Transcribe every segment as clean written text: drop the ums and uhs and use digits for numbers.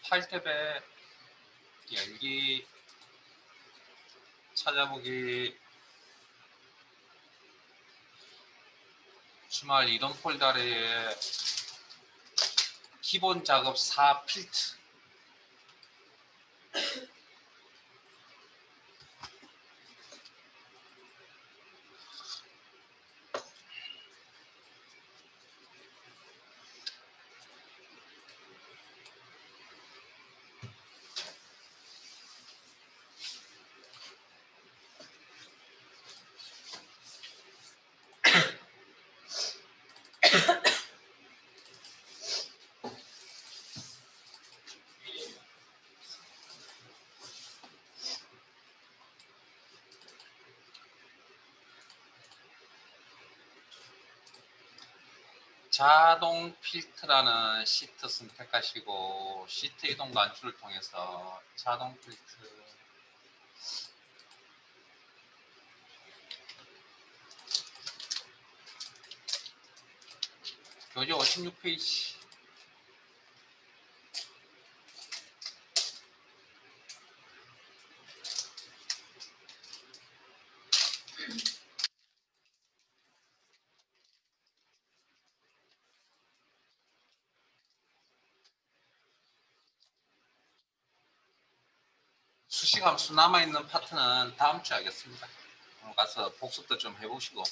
파일 탭에 열기, 찾아보기, 주말 이동 폴더에 기본 작업 4 필트. 자동 필트라는 시트 선택하시고 시트 이동 관줄을 통해서 자동 필트 교재 56페이지 수식함수 남아있는 파트는 다음 주에 하겠습니다. 가서 복습도 좀 해보시고.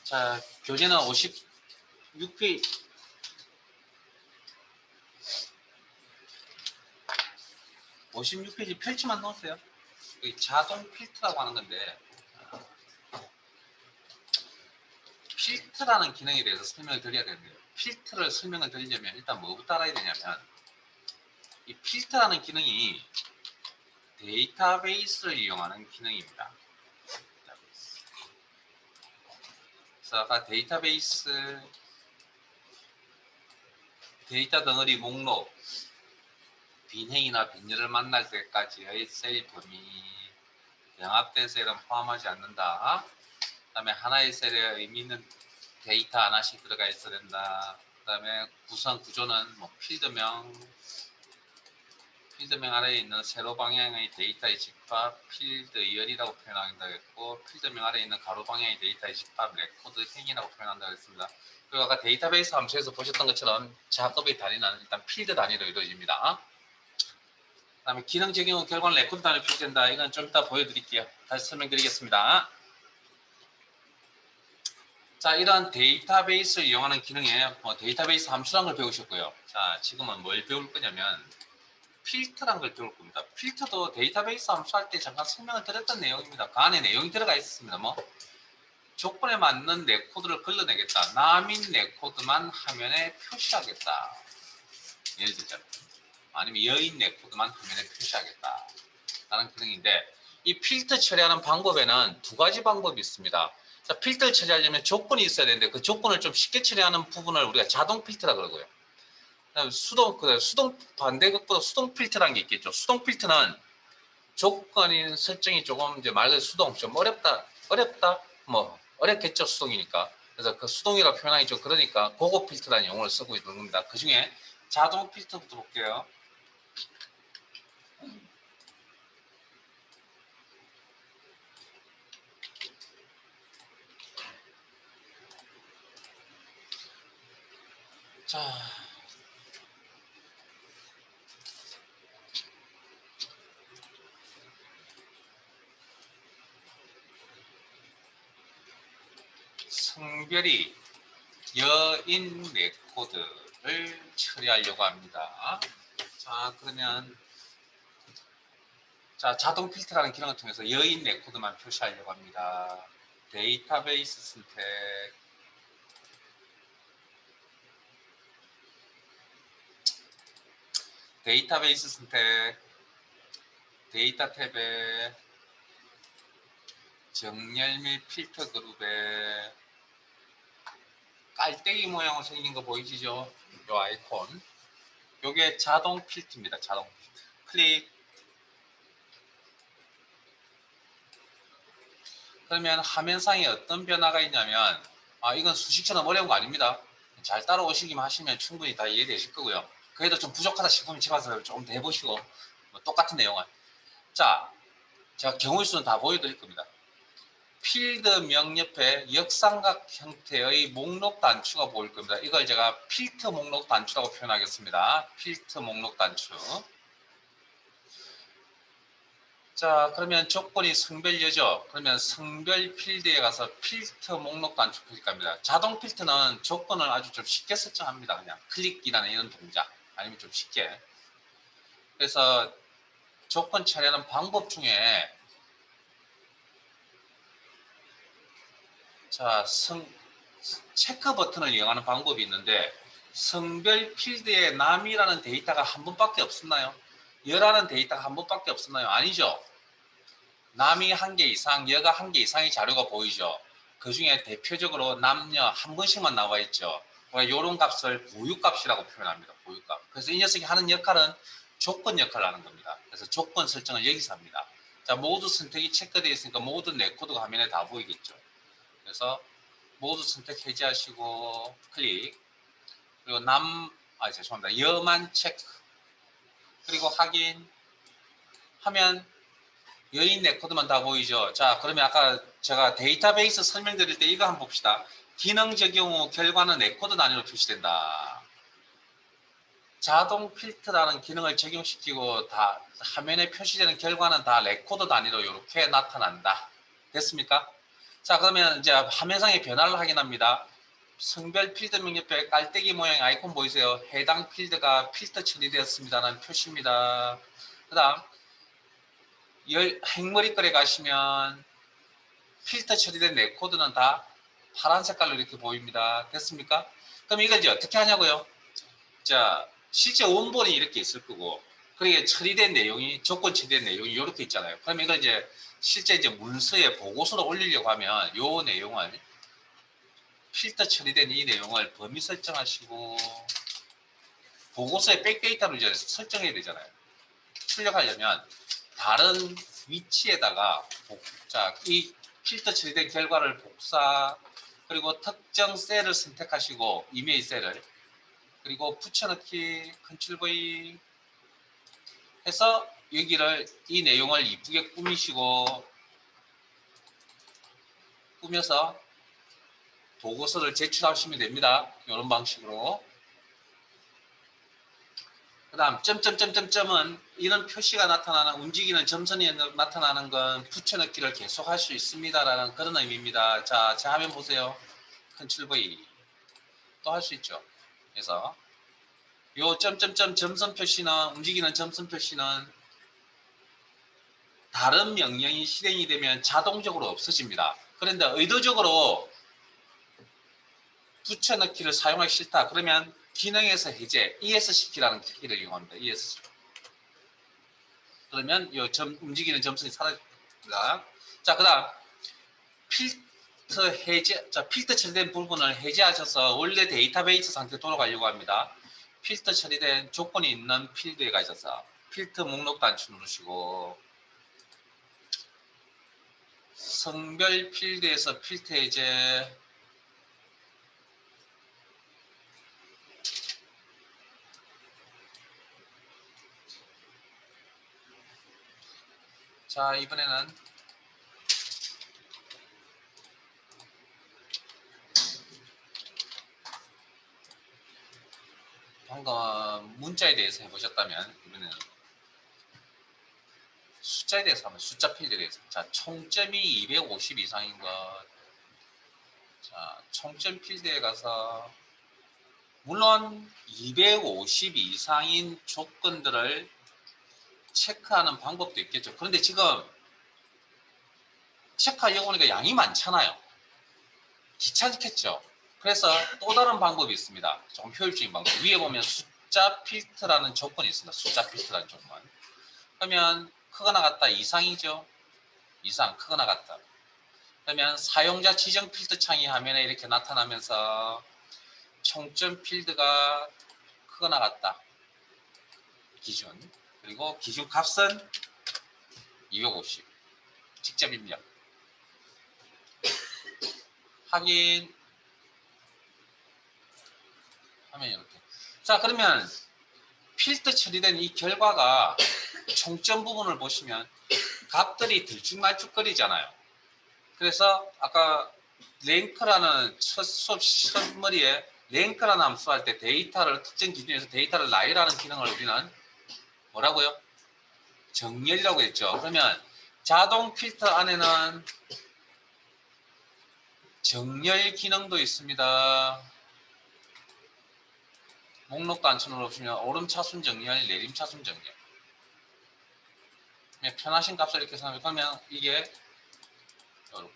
자, 교재는 56페이지 56페이지 펼치만 넣으세요. 여기 자동 필트라고 하는 건데 필트라는 기능에 대해서 설명을 드려야 되는데요. 필트를 설명을 드리려면 일단 뭐부터 알아야 되냐면 이 필트라는 기능이 데이터베이스를 이용하는 기능입니다. 그래서 아까 데이터베이스 데이터 덩어리 목록 빈행이나 빈열을 만날 때까지의 셀 범위 병합된 셀은 포함하지 않는다. 그 다음에 하나의 셀에 의미 있는 데이터 하나씩 들어가 있어야 된다. 그 다음에 구성 구조는 뭐 필드명 아래에 있는 세로 방향의 데이터의 집합 필드열이라고 표현한다고 했고 필드명 아래에 있는 가로 방향의 데이터의 집합 레코드 행이라고 표현한다고 했습니다. 그리고 아까 데이터베이스 함수에서 보셨던 것처럼 작업의 단위는 일단 필드 단위로 이루어집니다. 그 다음에 기능 적용 후 결과는 레코드 단위로 표시된다. 이건 좀 이따 보여드릴게요. 다시 설명드리겠습니다. 자, 이런 데이터베이스를 이용하는 기능에 데이터베이스 함수라는 걸 배우셨고요. 자, 지금은 뭘 배울 거냐면 필트라는 걸 배울 겁니다. 필트도 데이터베이스 함수할 때 잠깐 설명을 드렸던 내용입니다. 그 안에 내용이 들어가 있었습니다. 뭐 조건에 맞는 내 코드를 걸러내겠다. 남인 내 코드만 화면에 표시하겠다. 예를 들자면 아니면 여인 내 코드만 화면에 표시하겠다. 라는 기능인데 이 필터 처리하는 방법에는 두 가지 방법이 있습니다. 자, 필터를 처리하려면 조건이 있어야 되는데 그 조건을 좀 쉽게 처리하는 부분을 우리가 자동 필터라 그러고요. 수동 반대극보다 수동 필터라는 게 있겠죠. 수동 필터는 조건인 설정이 조금 이제 말 그대로 수동 좀 어렵다 뭐 어렵겠죠 수동이니까. 그래서 그 수동이라고 표현하기 좀 그러니까 고급 필터라는 용어를 쓰고 있는 겁니다. 그 중에 자동 필터부터 볼게요. 자. 성별이 여인 레코드를 처리하려고 합니다. 자, 그러면 자, 자동 필터라는 기능을 통해서 여인 레코드만 표시하려고 합니다. 데이터베이스 선택 데이터베이스 선택 데이터 탭에 정렬 및 필터 그룹에 깔때기 모양으로 생긴 거 보이시죠? 요 아이콘 요게 자동 필터입니다. 자동 필터 클릭 그러면 화면상에 어떤 변화가 있냐면 이건 수식처럼 어려운 거 아닙니다. 잘 따라오시기만 하시면 충분히 다 이해되실 거고요. 그래도 좀 부족하다 싶으면 집에서 조금 더 해보시고 뭐 똑같은 내용은 자 제가 경우의 수는 다 보여드릴 겁니다. 필드명 옆에 역삼각 형태의 목록 단추가 보일 겁니다. 이걸 제가 필트 목록 단추라고 표현하겠습니다. 필트 목록 단추. 자, 그러면 조건이 성별여죠. 그러면 성별 필드에 가서 필터 목록 단추 클릭합니다. 자동 필터는 조건을 아주 좀 쉽게 설정합니다. 그냥 클릭이라는 이런 동작 아니면 좀 쉽게. 그래서 조건 처리하는 방법 중에 자, 체크 버튼을 이용하는 방법이 있는데 성별 필드에 남이라는 데이터가 한 번밖에 없었나요? 여라는 데이터가 한 번밖에 없었나요? 아니죠. 남이 한 개 이상, 여가 한 개 이상의 자료가 보이죠. 그 중에 대표적으로 남녀 한 번씩만 나와 있죠. 이런 값을 보유값이라고 표현합니다. 보유값. 그래서 이 녀석이 하는 역할은 조건 역할을 하는 겁니다. 그래서 조건 설정을 여기서 합니다. 자, 모두 선택이 체크되어 있으니까 모든 레코드가 화면에 다 보이겠죠. 그래서 모두 선택 해제하시고 클릭. 그리고 죄송합니다. 여만 체크. 그리고 확인 하면 여인 레코드만 다 보이죠. 자, 그러면 아까 제가 데이터베이스 설명드릴 때 이거 한번 봅시다. 기능 적용 후 결과는 레코드 단위로 표시된다. 자동 필터라는 기능을 적용시키고 다 화면에 표시되는 결과는 다 레코드 단위로 이렇게 나타난다. 됐습니까? 자, 그러면 이제 화면상의 변화를 확인합니다. 성별 필드명 옆에 깔때기 모양의 아이콘 보이세요? 해당 필드가 필터 처리되었습니다라는 표시입니다. 그 다음 행머리글에 가시면 필터 처리된 레코드는 다 파란 색깔로 이렇게 보입니다. 됐습니까? 그럼 이걸 이제 어떻게 하냐고요? 자, 실제 원본이 이렇게 있을 거고, 그리고 처리된 내용이, 조건 처리된 내용이 이렇게 있잖아요. 그럼 이걸 이제 실제 이제 문서에 보고서로 올리려고 하면 요 내용을 필터 처리된 이 내용을 범위 설정하시고 보고서에 백데이터로 이제 설정해야 되잖아요. 출력하려면 다른 위치에다가 이 필터 처리된 결과를 복사 그리고 특정 셀을 선택하시고 이메일 셀을 그리고 붙여넣기 컨트롤 V 해서 여기를 이 내용을 이쁘게 꾸며서 보고서를 제출하시면 됩니다. 이런 방식으로. 그 다음 점점점점점은 이런 표시가 나타나는 움직이는 점선이 나타나는 건 붙여넣기를 계속 할 수 있습니다라는 그런 의미입니다. 자, 제 화면 보세요. 컨트롤 V 또 할 수 있죠. 그래서 요 점점점 점선 표시는 움직이는 점선 표시는 다른 명령이 실행이 되면 자동적으로 없어집니다. 그런데 의도적으로 붙여넣기를 사용하기 싫다. 그러면 기능에서 해제 ESCP라는 키를 이용합니다. ESCP. 그러면 이 움직이는 점선이 사라집니다. 자, 그 다음 필터 해제, 자, 필터 처리된 부분을 해제하셔서 원래 데이터베이스 상태로 돌아가려고 합니다. 필터 처리된 조건이 있는 필드에 가셔서 필터 목록 단추 누르시고 성별 필드에서 필터 해제 자, 이번에는 방금 문자에 대해서 해보셨다면 이번에는 숫자에 대해서 하면 숫자 필드에 대해서 자, 총점이 250 이상인 것 자, 총점 필드에 가서 물론 250 이상인 조건들을 체크하는 방법도 있겠죠. 그런데 지금 체크하려고 하니까 양이 많잖아요. 귀찮겠죠. 그래서 또 다른 방법이 있습니다. 조금 효율적인 방법. 위에 보면 숫자 필터라는 조건이 있습니다. 숫자 필터라는 조건. 그러면 크거나 같다 이상이죠. 이상 크거나 같다. 그러면 사용자 지정 필터 창이 화면에 이렇게 나타나면서 총점 필드가 크거나 같다. 기준. 그리고 기준 값은 250. 직접 입력. 확인 하면 이렇게. 자, 그러면 필터 처리된 이 결과가 총점 부분을 보시면 값들이 들쭉날쭉거리잖아요. 그래서 아까 랭크라는 첫 수업 첫머리에 랭크라는 함수 할 때 데이터를 특정 기준에서 데이터를 나열하는 기능을 우리는 뭐라고요? 정렬이라고 했죠. 그러면 자동 필터 안에는 정렬 기능도 있습니다. 목록 단순으로 보시면 오름 차순 정렬, 내림 차순 정렬. 편하신 값을 이렇게 생각하면 이게 이렇게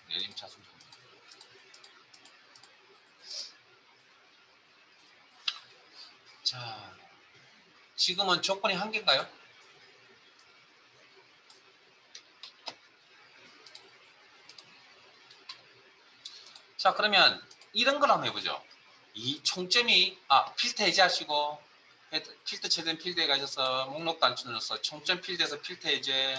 내림 차순 정렬. 자, 지금은 조건이 한 개인가요? 자, 그러면 이런 걸 한번 해보죠. 이 총점이 필터 해제하시고 필터 처리된 필드에 가셔서 목록 단추 눌러서 총점 필드에서 필터 해제.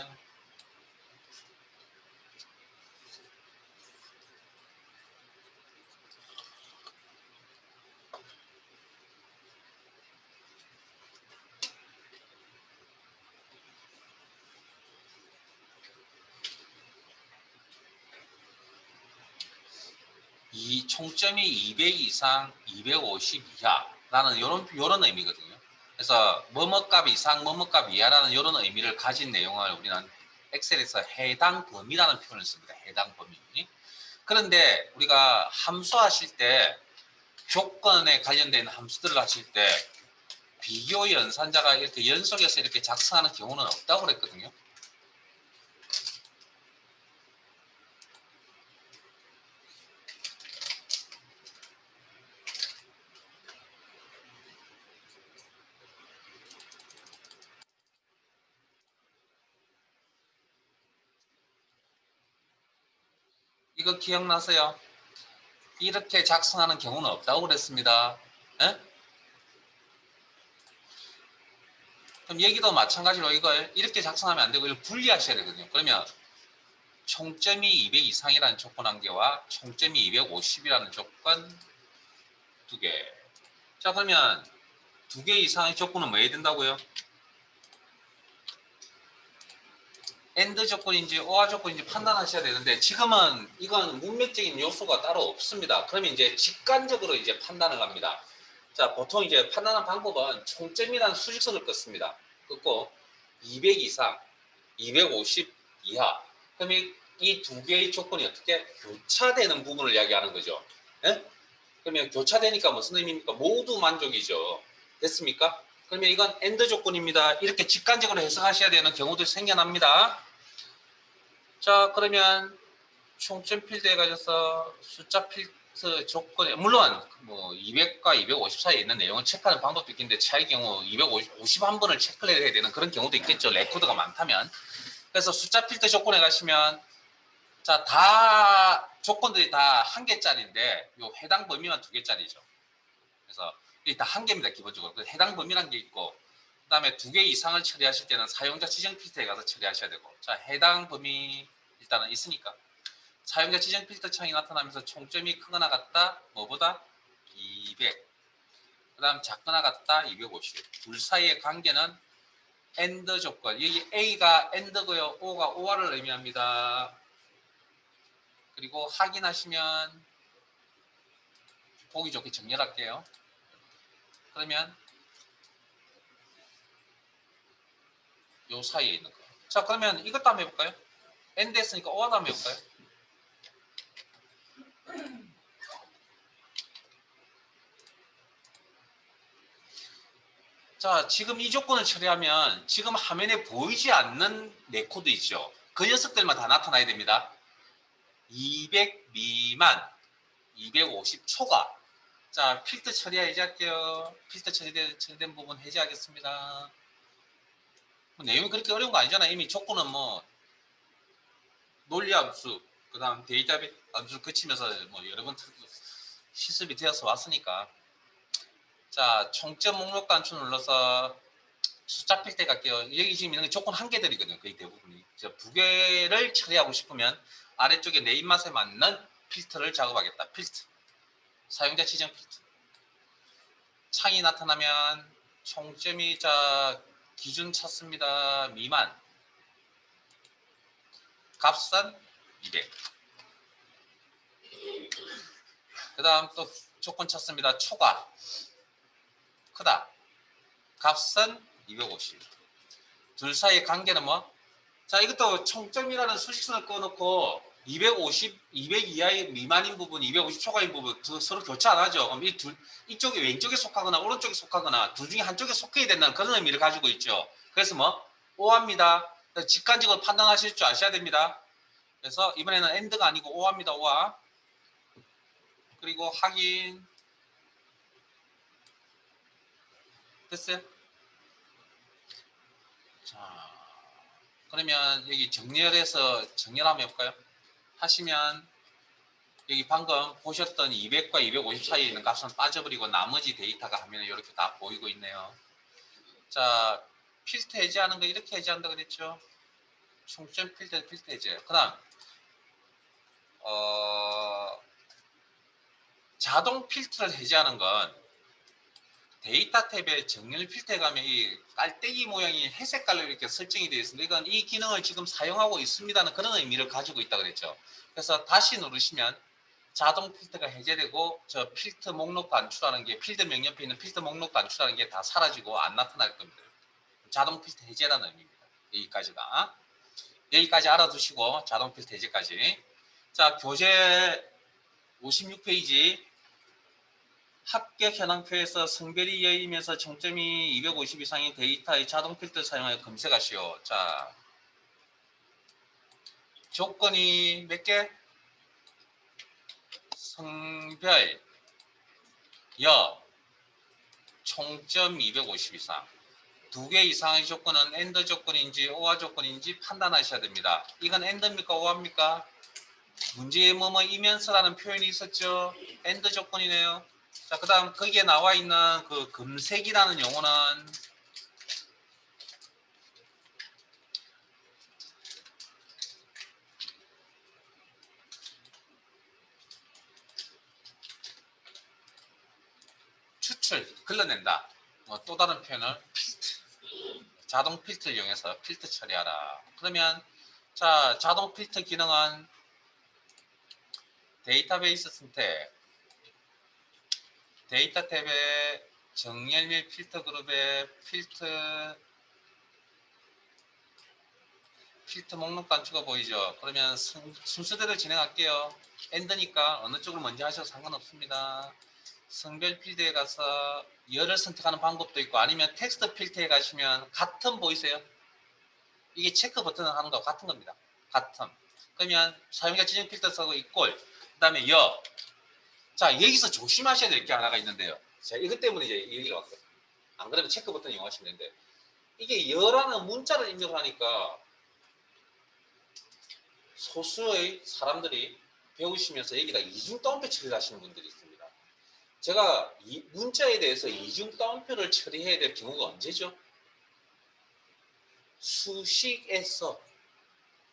이 총점이 200 이상 250 이하라는 이런 의미거든요. 그래서 뭐뭐값 이상 뭐뭐값 이하라는 이런 의미를 가진 내용을 우리는 엑셀에서 해당 범위라는 표현을 씁니다. 해당 범위. 그런데 우리가 함수하실 때 조건에 관련된 함수들을 하실 때 비교 연산자가 이렇게 연속해서 이렇게 작성하는 경우는 없다고 그랬거든요. 이거 기억나세요? 이렇게 작성하는 경우는 없다고 그랬습니다. 에? 그럼 여기도 마찬가지로 이걸 이렇게 작성하면 안 되고 이걸 분리하셔야 되거든요. 그러면 총점이 200 이상이라는 조건 한 개와 총점이 250이라는 조건 두 개. 자, 그러면 두 개 이상의 조건은 뭐 해야 된다고요? AND 조건인지 OR 조건인지 판단하셔야 되는데 지금은 이건 문맥적인 요소가 따로 없습니다. 그러면 이제 직관적으로 이제 판단을 합니다. 자, 보통 이제 판단하는 방법은 총점이라는 수직선을 긋습니다. 긋고 200 이상, 250 이하. 그러면 이 두 개의 조건이 어떻게 교차되는 부분을 이야기하는 거죠. 예? 그러면 교차되니까 무슨 의미입니까? 모두 만족이죠. 됐습니까? 그러면 이건 AND 조건입니다. 이렇게 직관적으로 해석하셔야 되는 경우도 생겨납니다. 자, 그러면 총점 필드에 가셔서 숫자 필드 조건에 물론 뭐 200과 250 사이에 있는 내용을 체크하는 방법도 있겠는데 차의 경우 251번을 체크를 해야 되는 그런 경우도 있겠죠. 레코드가 많다면. 그래서 숫자 필드 조건에 가시면 자, 다 조건들이 다 한 개짜리인데 요 해당 범위만 두 개짜리죠. 그래서 이게 다 한 개입니다. 기본적으로. 해당 범위란 게 있고 그 다음에 두 개 이상을 처리하실 때는 사용자 지정 필터에 가서 처리하셔야 되고 자, 해당 범위 일단은 있으니까 사용자 지정 필터 창이 나타나면서 총점이 크거나 같다 뭐보다 200 그 다음 작거나 같다 250 둘 사이의 관계는 AND 조건 여기 A가 AND고요 O가 OR을 의미합니다. 그리고 확인하시면 보기 좋게 정렬할게요. 그러면 요 사이에 있는 거. 자, 그러면 이것도 한번 해볼까요? AND 했으니까 OR도 한번 해볼까요? 자, 지금 이 조건을 처리하면 지금 화면에 보이지 않는 네코드 있죠. 그 녀석들만 다 나타나야 됩니다. 200 미만, 250 초과. 자, 필터 처리 해제할게요. 필터 처리된 부분 해제하겠습니다. 뭐 내용이 그렇게 어려운 거 아니잖아요. 이미 조건은 뭐 논리 함수, 그 다음 데이터베이스 함수 거치면서 뭐 여러 번 실습이 되어서 왔으니까. 자, 총점 목록 단추 눌러서 숫자 필터 갈게요. 여기 지금 있는 게 조건 한 개들이거든요. 거의 대부분이. 두 개를 처리하고 싶으면 아래쪽에 내 입맛에 맞는 필터를 작업하겠다. 필터. 사용자 지정 필터. 창이 나타나면 총점이 자 기준 찾습니다. 미만. 값은 200. 그 다음 또 조건 찾습니다. 초과. 크다. 값은 250. 둘 사이의 관계는 뭐? 자, 이것도 총점이라는 수식선을 꺼놓고 250, 200 이하의 미만인 부분, 250 초과인 부분 서로 교차 안 하죠. 그럼 이쪽이 왼쪽에 속하거나 오른쪽에 속하거나 둘 중에 한쪽에 속해야 된다는 그런 의미를 가지고 있죠. 그래서 뭐? 오합니다. 직관적으로 판단하실 줄 아셔야 됩니다. 그래서 이번에는 AND가 아니고 오합니다. 오합. 그리고 확인. 됐어요? 자, 그러면 여기 정렬해서 정렬 한번 해볼까요? 하시면 여기 방금 보셨던 200과 250 사이에 있는 값은 빠져버리고 나머지 데이터가 화면에 이렇게 다 보이고 있네요. 자, 필터 해제하는 거 이렇게 해제한다 그랬죠? 총점 필터 해제. 그 다음 자동 필터를 해제하는 건 데이터 탭에 정렬 필터에 가면 이 깔때기 모양이 회색깔로 이렇게 설정이 되어 있습니다. 이건 이 기능을 지금 사용하고 있습니다는 그런 의미를 가지고 있다 그랬죠. 그래서 다시 누르시면 자동 필터가 해제되고 저 필터 목록 단추라는 게 필드명 옆에 있는 필터 목록 단추라는 게 다 사라지고 안 나타날 겁니다. 자동 필터 해제라는 의미입니다. 여기까지 알아두시고 자동 필터 해제까지. 자, 교재 56페이지 합격 현황표에서 성별이 여이면서 총점이 250 이상인 데이터의 자동 필터 사용하여 검색하시오. 자, 조건이 몇 개? 성별, 여, 총점 250 이상. 두 개 이상의 조건은 AND 조건인지 OR 조건인지 판단하셔야 됩니다. 이건 AND입니까? OR입니까? 문제에 뭐뭐이면서라는 표현이 있었죠. AND 조건이네요. 자, 그 다음 거기에 나와 있는 그 검색이라는 용어는 추출, 걸러낸다. 또 다른 표현을 필터, 자동 필터를 이용해서 필터 처리하라. 그러면 자, 자동 필터 기능은 데이터베이스 선택, 데이터 탭에 정렬 및 필터 그룹에 필터 목록 단추가 보이죠. 그러면 순서대로 진행할게요. AND니까 어느 쪽을 먼저 하셔도 상관없습니다. 성별 필드에 가서 열을 선택하는 방법도 있고 아니면 텍스트 필터에 가시면 같은 보이세요? 이게 체크 버튼을 하는 거하고 같은 겁니다. 같은. 그러면 사용자 지정 필터 쓰고 이꼴 그 다음에 여. 자, 여기서 조심하셔야 될 게 하나가 있는데요. 자, 이것 때문에 이제 얘기가 왔거든요. 안 그러면 체크 버튼 이용하시면 되는데 이게 여라는 문자를 입력을 하니까 소수의 사람들이 배우시면서 여기다 이중 따옴표 처리를 하시는 분들이 있습니다. 제가 이 문자에 대해서 이중 따옴표를 처리해야 될 경우가 언제죠? 수식에서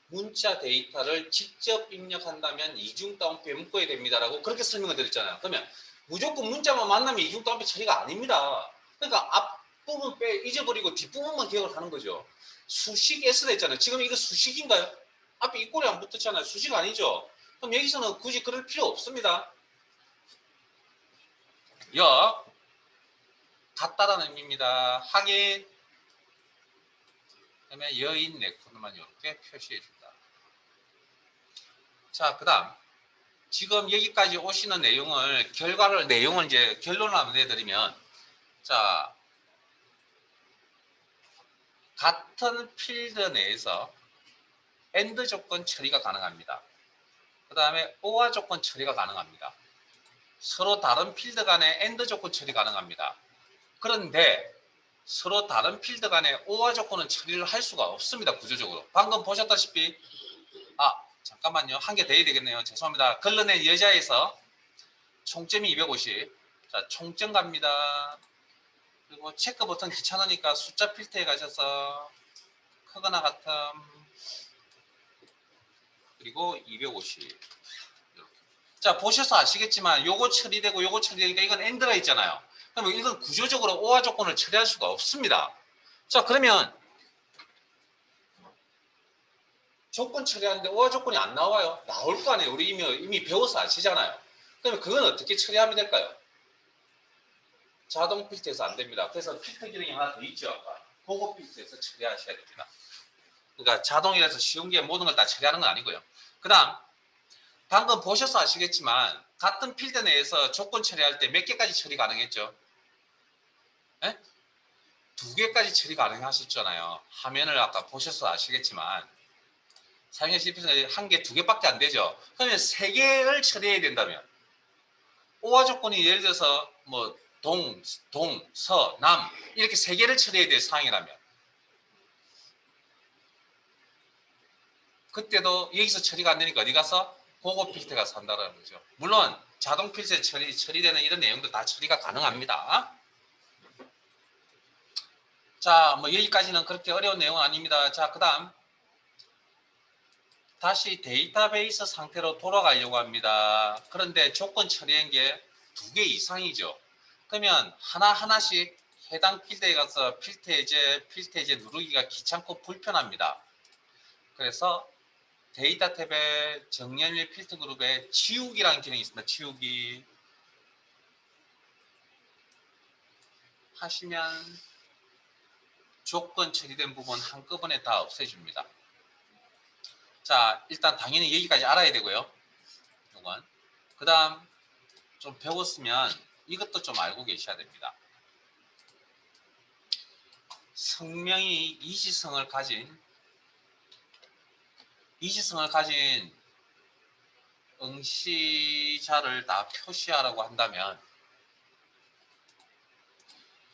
문자 데이터를 직접 입력한다면 이중 따옴표에 묶어야 됩니다라고 그렇게 설명을 드렸잖아요. 그러면 무조건 문자만 만나면 이중 따옴표 처리가 아닙니다. 그러니까 앞부분 잊어버리고 뒷부분만 기억을 하는 거죠. 수식에서 했잖아요. 지금 이거 수식인가요? 앞에 이 꼴이 안 붙었잖아요. 수식 아니죠? 그럼 여기서는 굳이 그럴 필요 없습니다. 여 같다라는 의미입니다. 확인. 그다음에 여인 네코드만 이렇게 표시해 준다. 자, 그다음 지금 여기까지 오시는 내용을 내용을 이제 결론을 한번 내드리면 자, 같은 필드 내에서 AND 조건 처리가 가능합니다. 그 다음에 OR 조건 처리가 가능합니다. 서로 다른 필드 간에 AND 조건 처리 가능합니다. 그런데 서로 다른 필드 간에 OR 조건은 처리를 할 수가 없습니다. 구조적으로. 방금 보셨다시피 잠깐만요. 한 개 더 해야 되겠네요. 죄송합니다. 걸러낸 여자에서 총점이 250. 자, 총점 갑니다. 그리고 체크 버튼 귀찮으니까 숫자 필터에 가셔서 크거나 같음 그리고 250 이렇게. 자 보셔서 아시겠지만 요거 처리되고 요거 처리되니까 이건 엔드가 있잖아요. 그러면 이건 구조적으로 오화 조건을 처리할 수가 없습니다. 자 그러면 조건 처리하는데 오화 조건이 안 나와요. 나올 거 아니에요. 우리 이미 배워서 아시잖아요. 그러면 그건 어떻게 처리하면 될까요? 자동 필터에서 안 됩니다. 그래서 필터 기능이 하나 더 있죠. 보고 필터에서 처리하셔야 됩니다. 그러니까 자동이라서 쉬운 게 모든 걸 다 처리하는 건 아니고요. 그 다음 방금 보셔서 아시겠지만 같은 필터 내에서 조건 처리할 때 몇 개까지 처리 가능했죠? 네? 2개까지 처리 가능하셨잖아요. 화면을 아까 보셔서 아시겠지만 사용하실 필터는 1개, 2개밖에 안 되죠. 그러면 3개를 처리해야 된다면 오화 조건이 예를 들어서 뭐 동, 서, 남 이렇게 3개를 처리해야 될 상황이라면 그때도 여기서 처리가 안 되니까 어디 가서 보고 필터 가서 한다는 거죠. 물론 자동 필터에 처리되는 이런 내용도 다 처리가 가능합니다. 자, 뭐 여기까지는 그렇게 어려운 내용은 아닙니다. 자, 그 다음 다시 데이터베이스 상태로 돌아가려고 합니다. 그런데 조건 처리한 게 2개 이상이죠. 그러면 하나하나씩 해당 필드에 가서 필터 해제 누르기가 귀찮고 불편합니다. 그래서 데이터 탭에 정렬 필터 그룹에 지우기라는 기능이 있습니다. 지우기 하시면 조건 처리된 부분 한꺼번에 다 없애줍니다. 자, 일단 당연히 여기까지 알아야 되고요. 이건. 그 다음 좀 배웠으면 이것도 좀 알고 계셔야 됩니다. 성명이 이지성을 가진 응시자를 다 표시하라고 한다면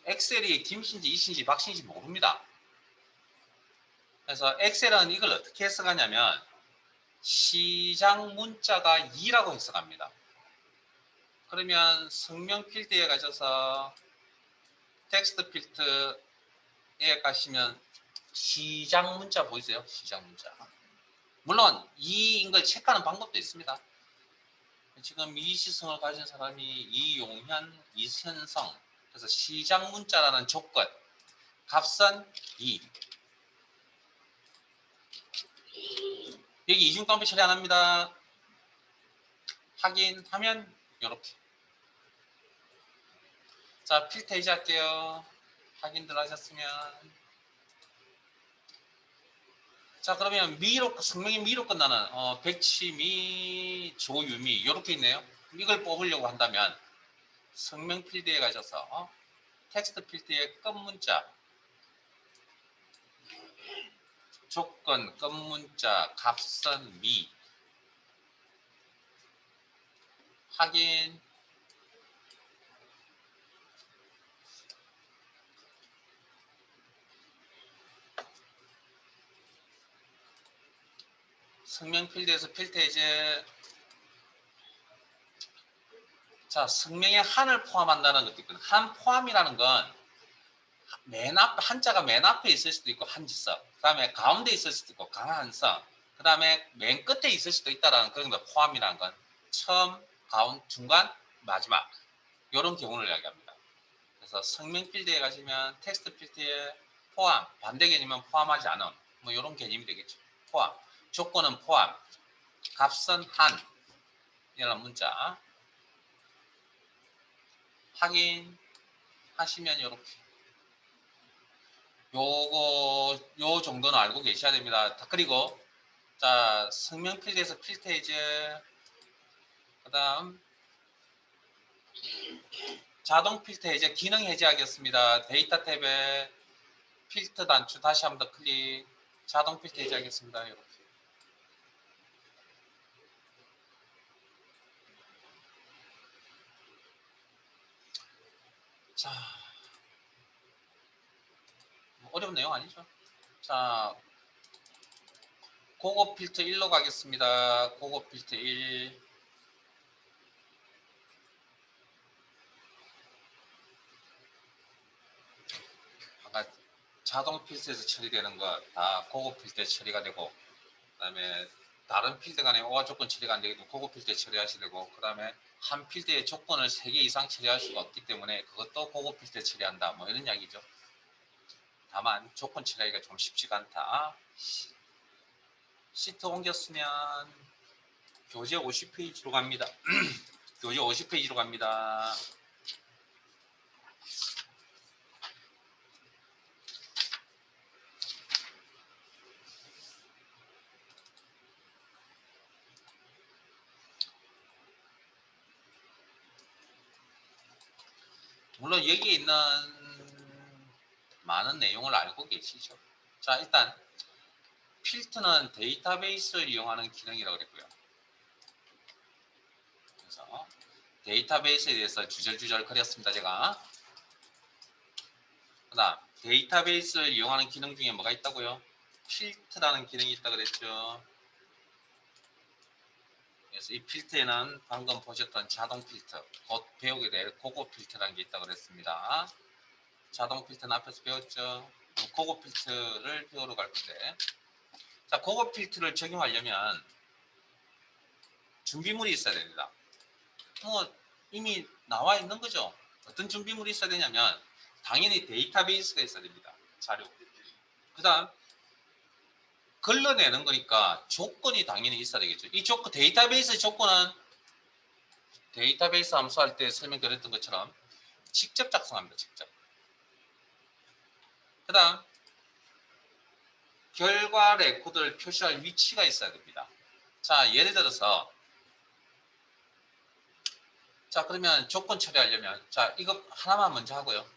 엑셀이 김씨인지 이씨인지 박씨인지 모릅니다. 그래서 엑셀은 이걸 어떻게 해석하냐면 시장 문자가 2라고 해석합니다. 그러면 성명 필드에 가셔서 텍스트 필드에 가시면 시장 문자 보이세요? 시장 문자. 물론 2인 걸 체크하는 방법도 있습니다. 지금 이시성을 가진 사람이 이용현, 이현성. 그래서 시장 문자라는 조건, 값은 2. 여기 이중단표 처리 안 합니다. 확인하면 이렇게. 자, 필터 해제할게요. 확인들 하셨으면. 자, 그러면 성명이 미로 끝나는 백치미, 조유미 이렇게 있네요. 이걸 뽑으려고 한다면 성명 필드에 가셔서 텍스트 필드에 끝 문자, 조건, 끝 문자, 값은 미, 확인. 성명 필드에서 필터 해제. 자, 성명에 한을 포함한다는 것도 있거든요. 한 포함이라는 건 맨 앞, 한자가 맨 앞에 있을 수도 있고 한지성, 그 다음에 가운데 있을 수도 있고 강한성, 그 다음에 맨 끝에 있을 수도 있다는 그런 거 포함이라는 건 처음, 가운, 중간, 마지막 이런 경우를 이야기합니다. 그래서 성명 필드에 가시면 텍스트 필드에 포함, 반대 개념은 포함하지 않음, 뭐 이런 개념이 되겠죠. 포함, 조건은 포함, 값은 한, 이런 문자 확인하시면 이렇게 요 정도는 알고 계셔야 됩니다. 그리고 자, 성명 필드에서 필터 해제, 그 다음 자동 필터 해제, 기능 해제하겠습니다. 데이터 탭에 필터 단추 다시 한번 더 클릭, 자동 필터 해제하겠습니다. 이렇게. 자, 어려운 내용 아니죠? 자, 고급 필터 1로 가겠습니다. 고급 필터 1. 자동 필드에서 처리되는 거 다 고급 필드에 처리가 되고, 그 다음에 다른 필드 간에 오화 조건 처리가 안 되고 고급 필드에 처리하셔야 되고, 그 다음에 한 필드의 조건을 3개 이상 처리할 수가 없기 때문에 그것도 고급 필드에 처리한다, 뭐 이런 이야기죠. 다만 조건 처리하기가 좀 쉽지가 않다. 시트 옮겼으면 교재 50페이지로 갑니다. 교재 50페이지로 갑니다. 물론 여기에 있는 많은 내용을 알고 계시죠. 자, 일단 필터는 데이터베이스를 이용하는 기능이라고 그랬고요. 그래서 데이터베이스에 대해서 주절주절 그렸습니다, 제가. 그 다음 데이터베이스를 이용하는 기능 중에 뭐가 있다고요? 필터라는 기능이 있다고 그랬죠. 그래서 이 필터에는 방금 보셨던 자동 필터, 곧 배우게 될 고급 필터라는 게 있다고 그랬습니다. 자동 필터는 앞에서 배웠죠. 고급 필터를 배우러 갈 건데, 자, 고급 필터를 적용하려면 준비물이 있어야 됩니다. 뭐 이미 나와 있는 거죠. 어떤 준비물이 있어야 되냐면 당연히 데이터베이스가 있어야 됩니다. 자료. 그 다음 걸러내는 거니까 조건이 당연히 있어야 되겠죠. 이 조건, 데이터베이스 조건은 데이터베이스 함수할 때 설명드렸던 것처럼 직접 작성합니다. 직접. 그 다음 결과 레코드를 표시할 위치가 있어야 됩니다. 자, 예를 들어서 자, 그러면 조건 처리하려면 자, 이거 하나만 먼저 하고요.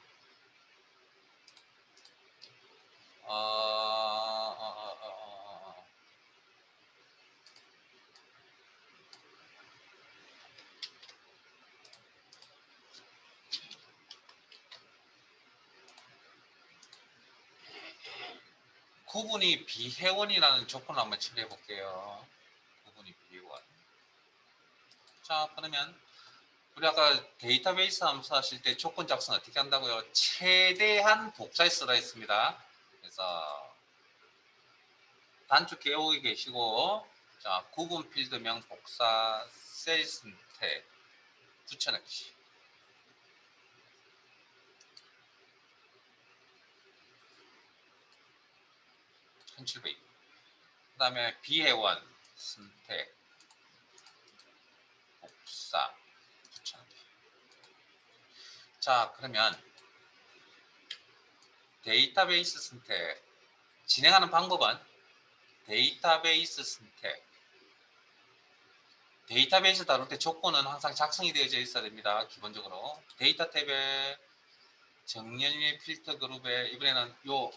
구분이 비회원이라는 조건을 한번 처리해 볼게요. 구분이 비회원. 자, 그러면 우리 아까 데이터베이스 함수 하실 때 조건 작성 어떻게 한다고요? 최대한 복사에 쓰라 했습니다. 그래서 단축 개옥에 계시고, 자, 구분 필드명 복사 셀 선택 붙여넣기. 컨트롤 V. 그 다음에 비회원 선택 복사 붙여넣기. 자, 그러면 데이터베이스 선택 진행하는 방법은 데이터베이스 선택. 데이터베이스 다룰 때 조건은 항상 작성이 되어져 있어야 됩니다. 기본적으로 데이터 탭에 정렬 필터 그룹에 이번에는 요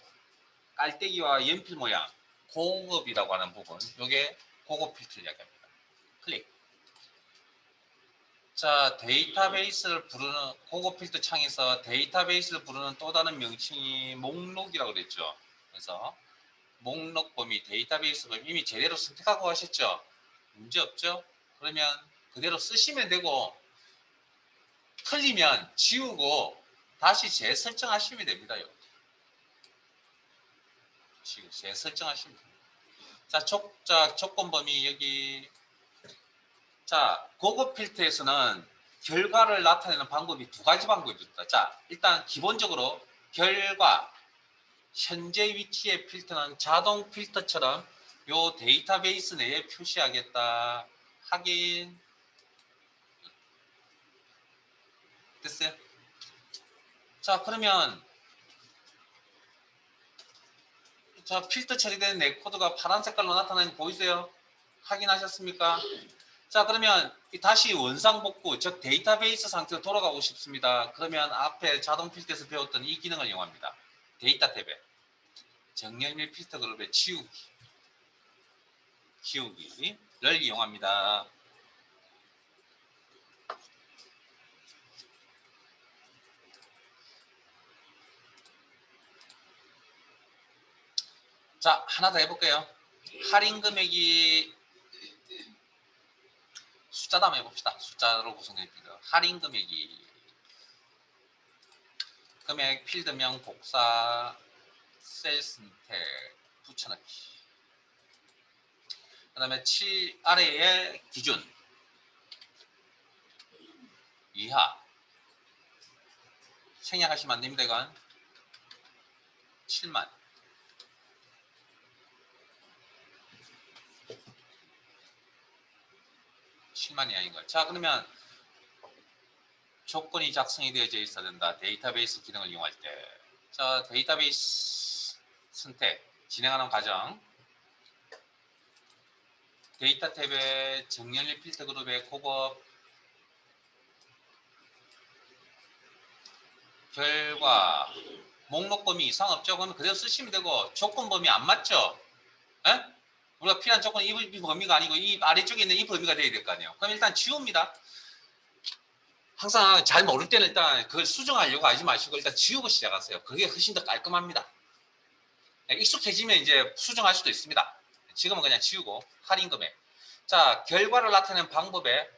깔때기와 연필 모양 고급이라고 하는 부분, 요게 고급 필터 이야기합니다. 클릭. 자, 데이터베이스를 부르는 고급 필터 창에서 데이터베이스를 부르는 또 다른 명칭이 목록이라고 그랬죠. 그래서 목록 범위, 데이터베이스 범위 이미 제대로 선택하고 하셨죠? 문제 없죠? 그러면 그대로 쓰시면 되고, 틀리면 지우고 다시 재설정하시면 됩니다. 재설정하시면 됩니다. 자, 조건 범위 여기. 자, 고급 필터에서는 결과를 나타내는 방법이 두 가지 방법이 있다. 자, 일단 기본적으로 결과, 현재 위치의 필터는 자동 필터처럼 요 데이터베이스 내에 표시하겠다. 확인. 됐어요? 자, 그러면 자, 필터 처리된 내 코드가 파란 색깔로 나타나는 거 보이세요? 확인하셨습니까? 자, 그러면 다시 원상복구, 즉 데이터베이스 상태로 돌아가고 싶습니다. 그러면 앞에 자동 필터에서 배웠던 이 기능을 이용합니다. 데이터 탭에 정렬 및 필터 그룹의 지우기를 이용합니다. 자, 하나 더 해볼게요. 할인 금액이 숫자도 한번 해봅시다. 숫자로 구성됩니다. 할인 금액이 금액 필드명 복사 셀 선택 붙여넣기. 그 다음에 7 아래의 기준 이하 생략하시면 안됩니다. 이건 7만 7만 이하인 거예요. 자, 그러면 조건이 작성이 되어져 있어야 된다. 데이터베이스 기능을 이용할 때. 자, 데이터베이스 선택 진행하는 과정. 데이터 탭의 정렬 필터 그룹의 고급 결과 목록 범위 이상 없죠? 그러면 그대로 쓰시면 되고 조건 범위 안 맞죠? 에? 우리가 필요한 조건은 이 범위가 아니고 이 아래쪽에 있는 이 범위가 돼야 될 거 아니에요. 그럼 일단 지웁니다. 항상 잘 모를 때는 일단 그걸 수정하려고 하지 마시고 일단 지우고 시작하세요. 그게 훨씬 더 깔끔합니다. 익숙해지면 이제 수정할 수도 있습니다. 지금은 그냥 지우고 할인 금액. 자, 결과를 나타내는 방법에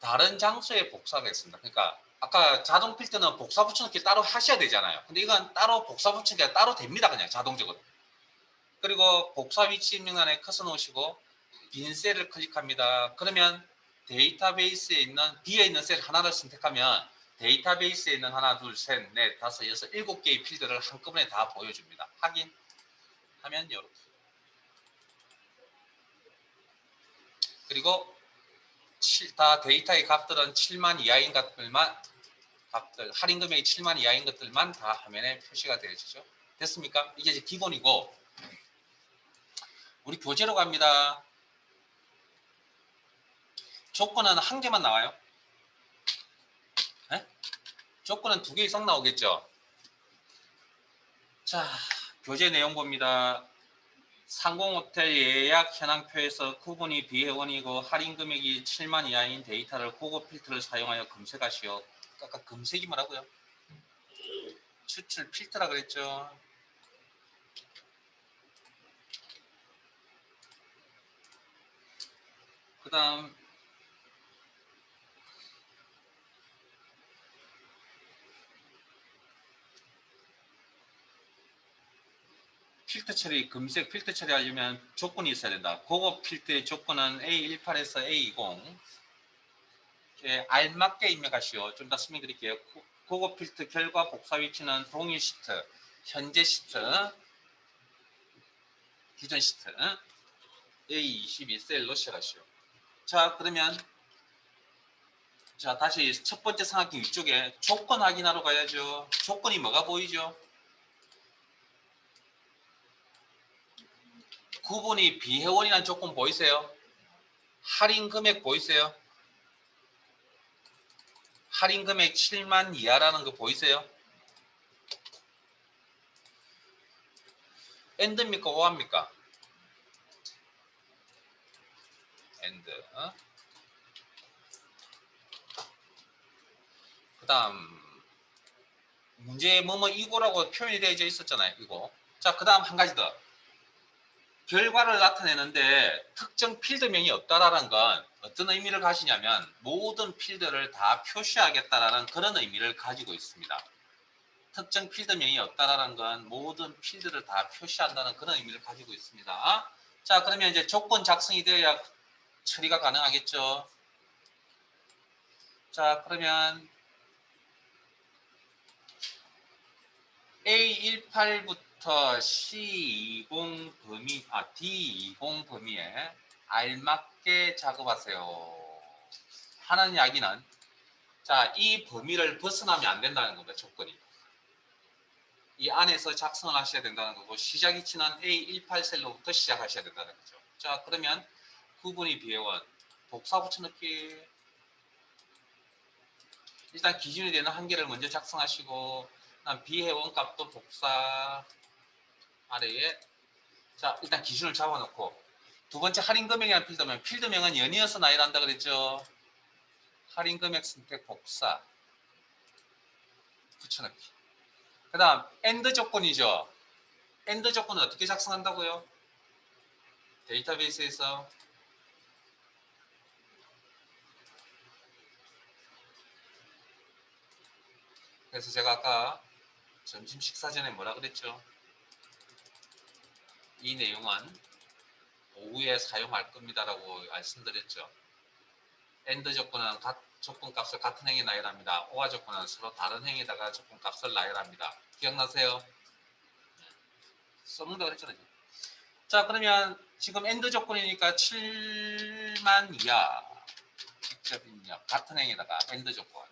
다른 장소에 복사가 있습니다. 그러니까 아까 자동 필터는 복사 붙여넣기 따로 하셔야 되잖아요. 근데 이건 따로 복사 붙여넣기가 따로 됩니다. 그냥 자동적으로. 그리고 복사 위치 입력란에 커서 놓으시고 빈 셀을 클릭합니다. 그러면 데이터베이스에 있는 비어있는 셀 하나를 선택하면 데이터베이스에 있는 하나, 둘, 셋, 넷, 다섯, 여섯, 7개의 필드를 한꺼번에 다 보여줍니다. 확인하면 이렇게. 그리고 다 데이터의 값들은 7만 이하인 것들만 값들, 할인 금액이 7만 이하인 것들만 다 화면에 표시가 되어지죠. 됐습니까? 이게 이제 기본이고 우리 교재로 갑니다. 조건은 한 개만 나와요. 네? 조건은 2개 이상 나오겠죠. 자, 교재 내용 봅니다. 상공호텔 예약 현황표에서 구분이 비회원이고 할인 금액이 7만 이하인 데이터를 고급 필터를 사용하여 검색하시오. 아까 검색이 뭐라고요? 추출 필터라 그랬죠. 그 다음 필터 처리, 검색 필터 처리하려면 조건이 있어야 된다. 고급 필터의 조건은 A18에서 A20 알맞게 입력하시오. 좀 더 설명드릴게요. 고급 필터 결과 복사 위치는 동일 시트, 현재 시트, 기존 시트 A22셀로 시작하시오. 자, 그러면 자 다시 첫 번째 삼각형 위쪽에 조건 확인하러 가야죠. 조건이 뭐가 보이죠? 구분이 비회원이라는 조건 보이세요? 할인 금액 보이세요? 할인 금액 7만 이하라는 거 보이세요? 엔드입니까? 오합니까? 엔드. 그 다음 문제 뭐뭐 이거라고 표현이 되어 있었잖아요. 이거. 자, 그 다음 한 가지 더. 결과를 나타내는데 특정 필드명이 없다라는 건 어떤 의미를 가지냐면 모든 필드를 다 표시하겠다라는 그런 의미를 가지고 있습니다. 특정 필드명이 없다라는 건 모든 필드를 다 표시한다는 그런 의미를 가지고 있습니다. 자, 그러면 이제 조건 작성이 되어야 처리가 가능하겠죠. 자, 그러면 A18부터 C20 범위, D20 범위에 알맞게 작업하세요. 하는 이야기는 자, 이 범위를 벗어나면 안 된다는 겁니다. 조건이. 이 안에서 작성을 하셔야 된다는 거고 시작 위치는 A18셀로부터 시작하셔야 된다는 거죠. 자, 그러면 구분이 비회원 복사 붙여넣기 일단 기준이 되는 한 개를 먼저 작성하시고 비회원 값도 복사 아래에 자 일단 기준을 잡아놓고 두 번째 할인 금액이라는 필드명 필드명은 연이어서 나열한다 그랬죠. 할인 금액 선택 복사 붙여넣기 그 다음 엔드 조건이죠. 엔드 조건은 어떻게 작성한다고요? 데이터베이스에서 그래서 제가 아까 점심 식사 전에 뭐라 그랬죠? 이 내용은 오후에 사용할 겁니다라고 말씀드렸죠. AND 조건은 조건값을 같은 행에 나열합니다. OR 조건은 서로 다른 행에다가 조건값을 나열합니다. 기억나세요? 써먹는다고 그랬잖아요. 자, 그러면 지금 AND 조건이니까 7만 이하 직접 입력 같은 행에다가 AND 조건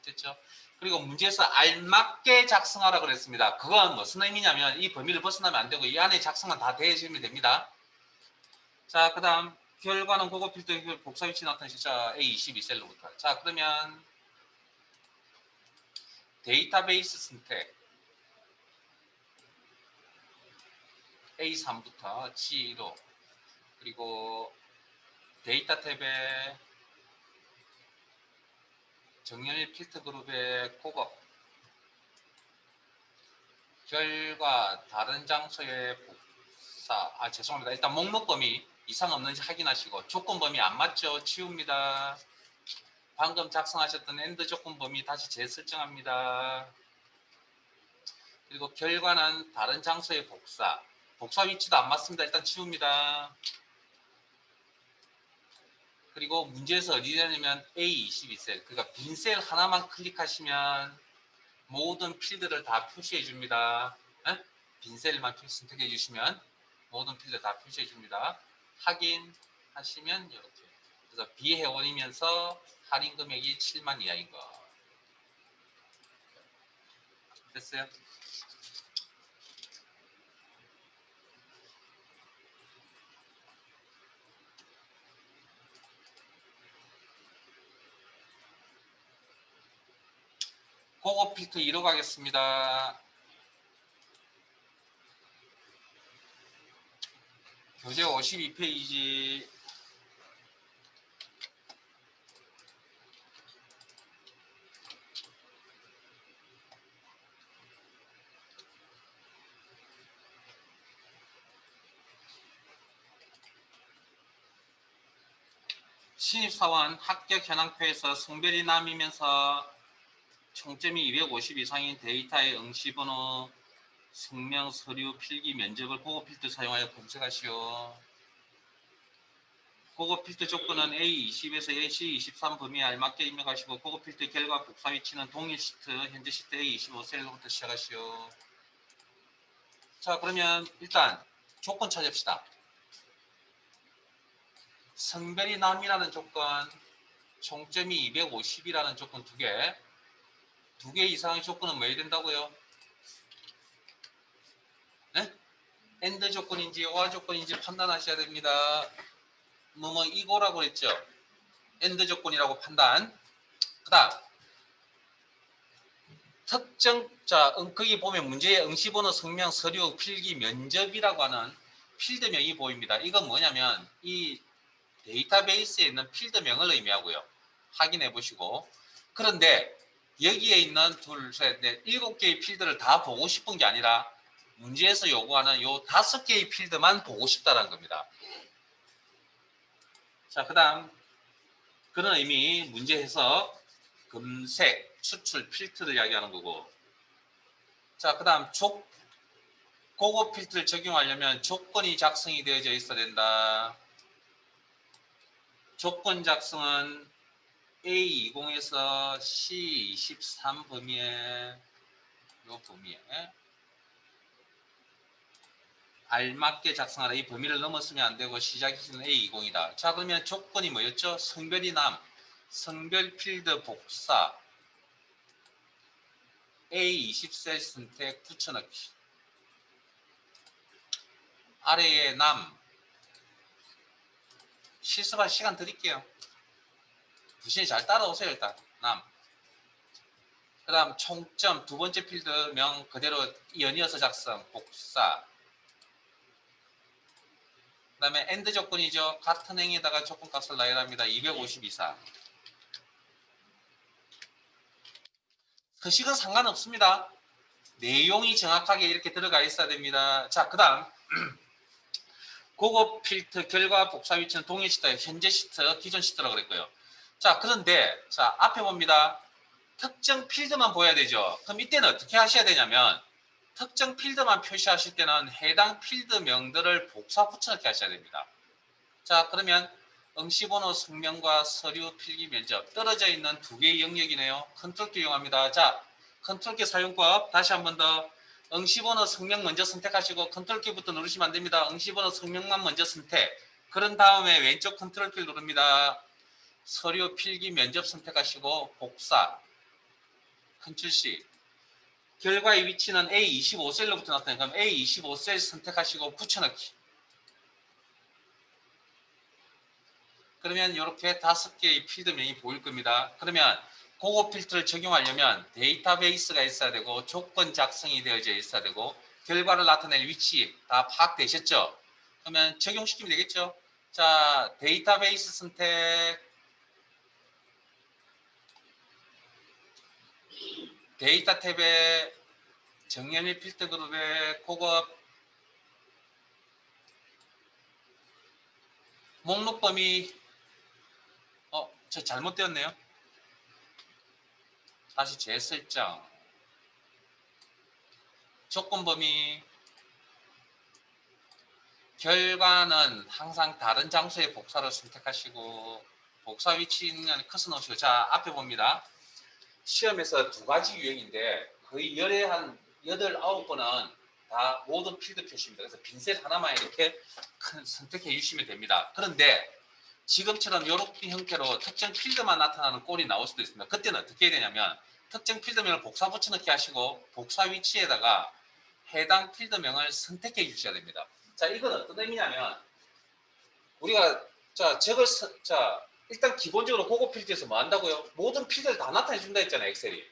됐죠? 그리고 문제에서 알맞게 작성하라 그랬습니다. 그건 무슨 의미냐면 이 범위를 벗어나면 안 되고 이 안에 작성만 다 대해주면 됩니다. 자, 그 다음 결과는 고급 필터 복사 위치 나타낸 시자 A22셀로부터. 자, 그러면 데이터베이스 선택 A3부터 G1로 그리고 데이터 탭에 정렬 필터 그룹의 고급 결과 다른 장소의 복사 죄송합니다. 일단 목록 범위 이상 없는지 확인하시고 조건 범위 안 맞죠? 치웁니다. 방금 작성하셨던 AND 조건 범위 다시 재설정합니다. 그리고 결과는 다른 장소의 복사 위치도 안 맞습니다. 일단 치웁니다. 그리고 문제에서 어디냐면 A22셀 그러니까 빈 셀 하나만 클릭하시면 모든 필드를 다 표시해 줍니다. 빈 셀만 선택해 주시면 모든 필드 다 표시해 줍니다. 확인하시면 이렇게 그래서 비회원이면서 할인 금액이 7만 이하인 거 됐어요? 고급 필터 2로 가겠습니다. 교재 52페이지 신입사원 합격 현황표에서 성별이 남이면서 총점이 250 이상인 데이터의 응시번호, 성명, 서류, 필기, 면접을 고급 필터 사용하여 검색하시오. 고급 필터 조건은 A20에서 AC23 범위에 알맞게 입력하시고 고급 필터 결과 복사 위치는 동일 시트, 현재 시트 A25셀로부터 시작하시오. 자, 그러면 일단 조건 찾읍시다. 성별이 남이라는 조건, 총점이 250이라는 조건 두 개 이상의 조건은 뭐 해야 된다고요? 네? AND 조건인지 OR 조건인지 판단하셔야 됩니다. 이거라고 했죠. AND 조건이라고 판단. 그 다음 특정 거기 보면 문제의 응시번호, 성명, 서류, 필기, 면접이라고 하는 필드명이 보입니다. 이건 뭐냐면 이 데이터베이스에 있는 필드명을 의미하고요. 확인해 보시고 그런데 여기에 있는 둘, 셋, 넷, 7개의 필드를 다 보고 싶은 게 아니라 문제에서 요구하는 요 5개의 필드만 보고 싶다는 겁니다. 자, 그 다음 그런 의미 문제 해석, 검색, 추출, 필터를 이야기하는 거고 자, 그 다음 고급 필터를 적용하려면 조건이 작성이 되어져 있어야 된다. 조건 작성은 A20에서 C23 범위에 알맞게 작성하라. 이 범위를 넘었으면 안 되고 시작 기준은 A20이다. 자, 그러면 조건이 뭐였죠? 성별이 남, 성별 필드 복사, A20셀 선택 붙여넣기. 아래에 남, 실습할 시간 드릴게요. 부신이 잘 따라오세요. 일단 남. 그 다음 총점 두 번째 필드명 그대로 연이어서 작성 복사. 그 다음에 AND 조건이죠. 같은 행에다가 조건값을 나열합니다. 250 이상. 서식은 상관없습니다. 내용이 정확하게 이렇게 들어가 있어야 됩니다. 자, 그 다음 고급 필터 결과 복사 위치는 동일 시트, 현재 시트, 기존 시트라고 그랬고요. 자, 그런데 앞에 봅니다. 특정 필드만 보여야 되죠. 그럼 이때는 어떻게 하셔야 되냐면 특정 필드만 표시하실 때는 해당 필드명들을 복사 붙여넣기 하셔야 됩니다. 자, 그러면 응시번호 성명과 서류 필기 면접 떨어져 있는 두 개의 영역이네요. 컨트롤키 이용합니다. 자, 컨트롤키 사용법 다시 한 번 더 응시번호 성명 먼저 선택하시고 컨트롤키부터 누르시면 안됩니다. 응시번호 성명만 먼저 선택. 그런 다음에 왼쪽 컨트롤키를 누릅니다. 서류 필기 면접 선택하시고 복사 컨트롤C. 결과의 위치는 A25셀로부터 나타나요. 그럼 A25셀 선택하시고 붙여넣기. 그러면 이렇게 5개의 필드명이 보일 겁니다. 그러면 그거 필터를 적용하려면 데이터베이스가 있어야 되고 조건 작성이 되어져 있어야 되고 결과를 나타낼 위치 다 파악되셨죠? 그러면 적용시키면 되겠죠? 자, 데이터베이스 선택, 데이터 탭에 정렬 필터 그룹에 그거 목록 범위 저 잘못되었네요. 다시 재설정. 조건 범위 결과는 항상 다른 장소의 복사를 선택하시고 복사 위치는 커서 놓으시고 자 앞에 봅니다. 시험에서 두 가지 유형인데 거의 열에 한 8, 9번은 다 모든 필드 표시입니다. 그래서 빈셀 하나만 이렇게 선택해 주시면 됩니다. 그런데 지금처럼 이렇게 형태로 특정 필드만 나타나는 꼴이 나올 수도 있습니다. 그때는 어떻게 해야 되냐면 특정 필드명을 복사 붙여넣기 하시고 복사 위치에다가 해당 필드명을 선택해 주셔야 됩니다. 자, 이건 어떤 의미냐면 우리가 일단 기본적으로 그거 필드에서 뭐 한다고요? 모든 필드를 다 나타내 준다 했잖아요, 엑셀이.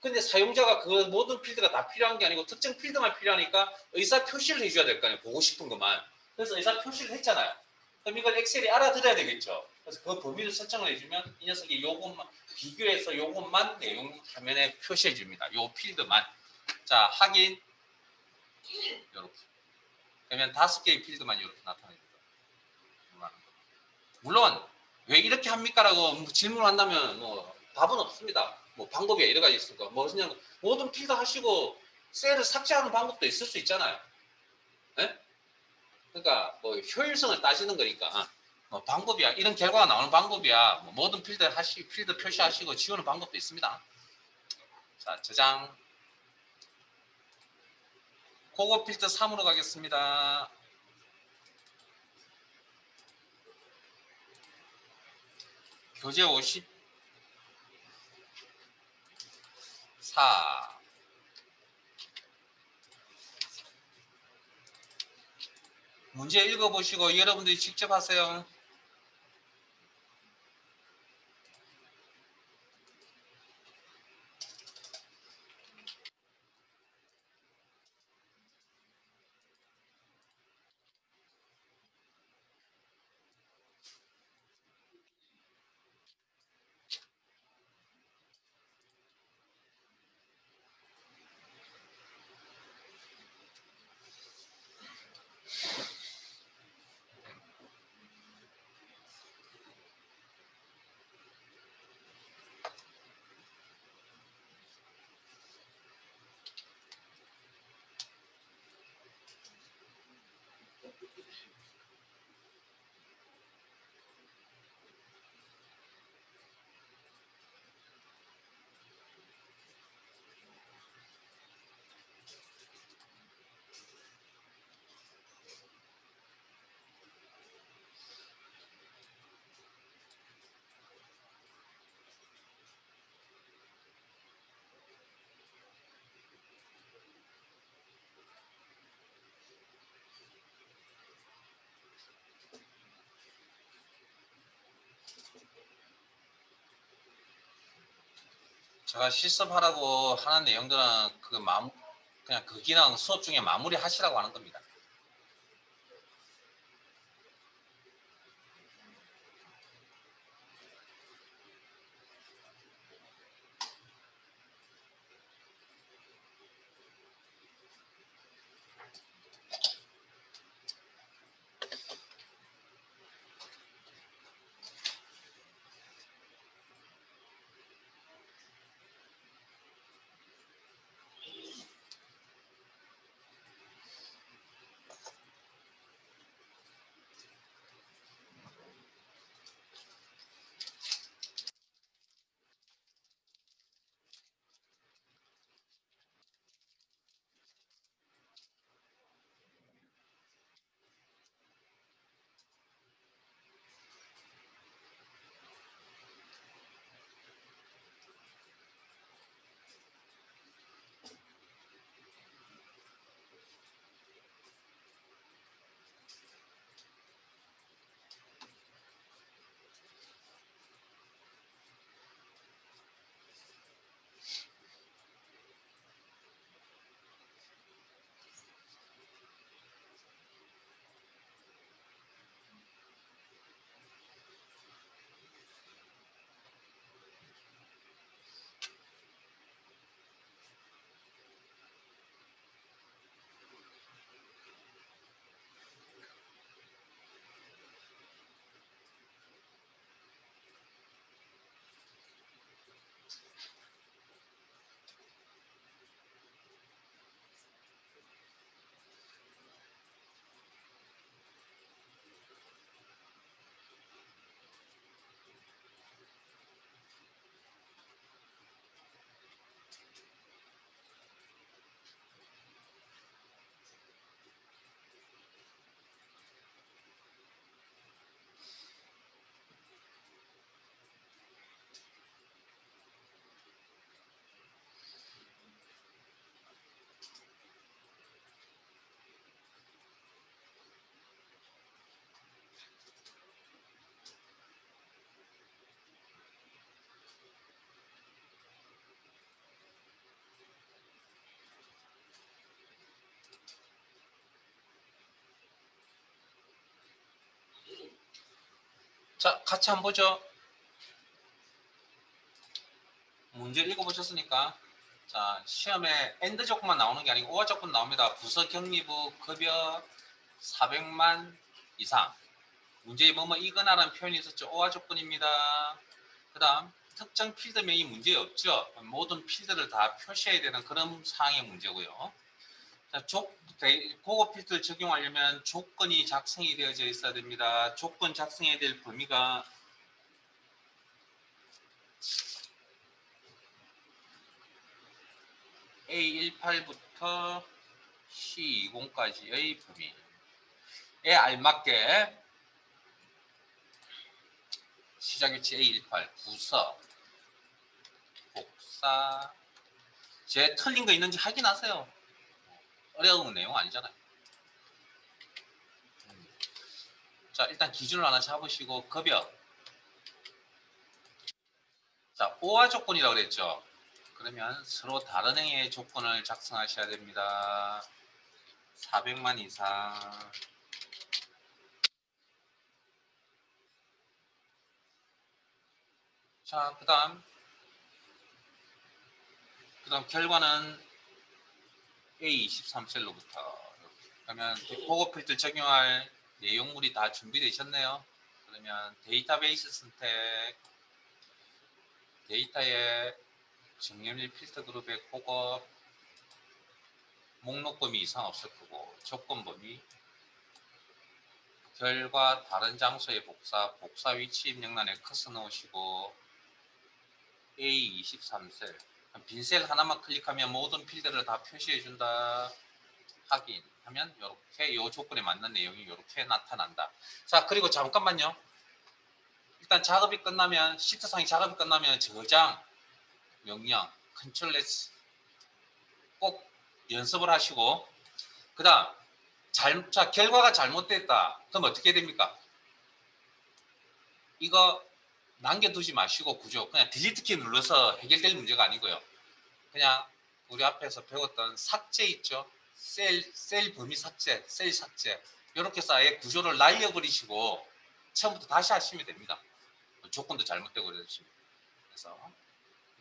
근데 사용자가 그 모든 필드가 다 필요한 게 아니고 특정 필드만 필요하니까 의사 표시를 해줘야 될 거 아니에요, 보고 싶은 것만. 그래서 의사 표시를 했잖아요. 그럼 이걸 엑셀이 알아들어야 되겠죠. 그래서 그 범위를 설정을 해주면 이 녀석이 요것만 비교해서 요것만 내용 화면에 표시해 줍니다. 요 필드만. 자, 확인. 이렇게. 그러면 5개의 필드만 이렇게 나타냅니다. 물론 왜 이렇게 합니까라고 질문을 한다면 뭐 답은 없습니다. 뭐 방법이 여러 가지 있으니까 뭐 그냥 모든 필드 하시고 셀을 삭제하는 방법도 있을 수 있잖아요. 네? 그러니까 뭐 효율성을 따지는 거니까 뭐 방법이야 이런 결과가 나오는 방법이야 뭐 모든 필드 표시하시고 지우는 방법도 있습니다. 자, 저장. 코고 필드 3으로 가겠습니다. 교재 54. 문제 읽어보시고 여러분들이 직접 하세요. 제가 실습하라고 하는 내용들은 그냥 그 기능 수업 중에 마무리 하시라고 하는 겁니다. 자, 같이 한번 보죠. 문제를 읽어보셨으니까. 자, 시험에 AND 조건만 나오는 게 아니고 OR 조건 나옵니다. 부서 격리부 급여 400만 이상. 문제에 뭐뭐 이거나라는 표현이 있었죠. OR 조건입니다. 그 다음 특정 필드명이 문제 없죠. 모든 필드를 다 표시해야 되는 그런 상황의 문제고요. 자, 고급 필드를 적용하려면 조건이 작성이 되어져 있어야 됩니다. 조건 작성해야 될 범위가 A18부터 C20까지의 범위에 알맞게 시작 위치 A18 부서 복사 제 틀린 거 있는지 확인하세요. 어려운 내용 아니잖아요. 자, 일단 기준을 하나 잡으시고 급여. 자, OR 조건이라고 그랬죠. 그러면 서로 다른 행의 조건을 작성하셔야 됩니다. 400만 이상. 자, 그다음 결과는 A23셀로부터. 그러면 고급 필드 적용할 내용물이 다 준비되셨네요. 그러면 데이터베이스 선택, 데이터의 정렬 필터 그룹의 고급, 목록 범위 이상 없을 거고, 조건 범위, 결과 다른 장소의 복사 위치 입력란에 커서 넣으시고 A23셀, 빈 셀 하나만 클릭하면 모든 필드를 다 표시해준다. 확인하면 이렇게 이 조건에 맞는 내용이 이렇게 나타난다. 자, 그리고 잠깐만요. 일단 작업이 끝나면 시트상의 작업이 끝나면 저장 명령 컨트롤 S 꼭 연습을 하시고 그 다음 자, 결과가 잘못됐다. 그럼 어떻게 됩니까? 이거 남겨두지 마시고 구조 그냥 딜리트 키 눌러서 해결될 문제가 아니고요. 그냥 우리 앞에서 배웠던 삭제 있죠. 셀 범위 삭제, 셀 삭제 이렇게 해서 아예 구조를 날려버리시고 처음부터 다시 하시면 됩니다. 조건도 잘못되고 그래서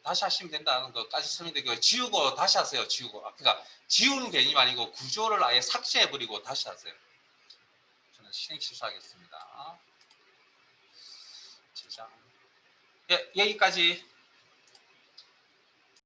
다시 하시면 된다는 것까지 설명드리고 지우고 다시 하세요. 지우고 그러니까 지우는 개념이 아니고 구조를 아예 삭제해버리고 다시 하세요. 저는 실행 실수하겠습니다. 제작. 예, 여기까지